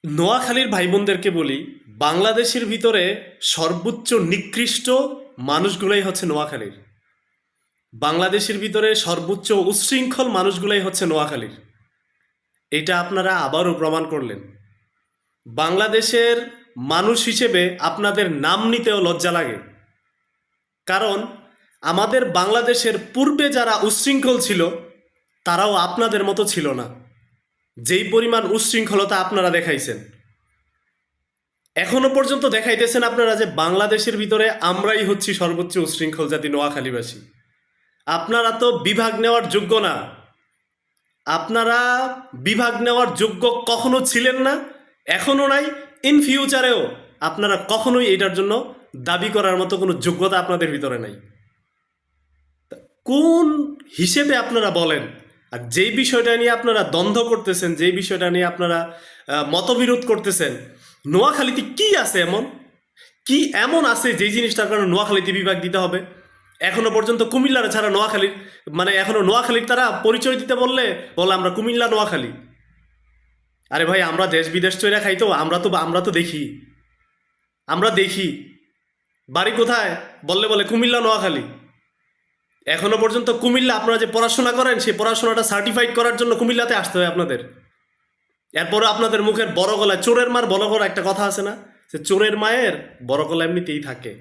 নোয়াখালীর ভাই বোনদেরকে বলি, বাংলাদেশের ভিতরে সর্বোচ্চ নিকৃষ্ট মানুষগুলাই হচ্ছে নোয়াখালীর। বাংলাদেশের ভিতরে সর্বোচ্চ উচ্ছৃঙ্খল মানুষগুলাই হচ্ছে নোয়াখালীর। এটা আপনারা আবারও প্রমাণ করলেন। বাংলাদেশের মানুষ হিসেবে আপনাদের নাম নিতেও লজ্জা লাগে। কারণ আমাদের বাংলাদেশের পূর্বে যারা উচ্ছৃঙ্খল ছিল তারাও আপনাদের মতো ছিল না। যেই পরিমাণ উচ্ছৃঙ্খলতা আপনারা দেখাইছেন, এখনো পর্যন্ত দেখাইতেছেন আপনারা যে বাংলাদেশের ভিতরে আমরাই হচ্ছি সর্বোচ্চ উচ্ছৃঙ্খল জাতি, নোয়াখালীবাসী। আপনারা তো বিভাগ নেওয়ার যোগ্য না। আপনারা বিভাগ নেওয়ার যোগ্য কখনো ছিলেন না, এখনো নাই, ইন ফিউচারেও আপনারা কখনোই এটার জন্য দাবি করার মতো কোনো যোগ্যতা আপনাদের ভিতরে নাই। কোন হিসেবে আপনারা বলেন? আর যেই বিষয়টা নিয়ে আপনারা দ্বন্দ্ব করতেছেন, যেই বিষয়টা নিয়ে আপনারা মতবিরোধ করতেছেন, নোয়াখালীতে কি আছে এমন? কি এমন আছে যেই জিনিসটার কারণে নোয়াখালীতে বিভাগ দিতে হবে? এখনো পর্যন্ত কুমিল্লার ছাড়া নোয়াখালীর, মানে এখনো নোয়াখালীর তারা পরিচয় দিতে বললে বলে আমরা কুমিল্লা নোয়াখালী। আরে ভাই, আমরা দেশ বিদেশ চইরা খাই, তো আমরা তো দেখি, আমরা দেখি বাড়ি কোথায় বললে বলে কুমিল্লা নোয়াখালী। এখনো পর্যন্ত কুমিল্লা, আপনারা যে পড়াশোনা করেন সেই পড়াশোনাটা সার্টিফাইড করার জন্য কুমিল্লাতে আসতে হয় আপনাদের। এরপরে আপনাদের মুখের বড় গলায় চোরের মার বড় গলা একটা কথা আছে না, যে চোরের মায়ের বড় গলা এমনিতেই থাকে।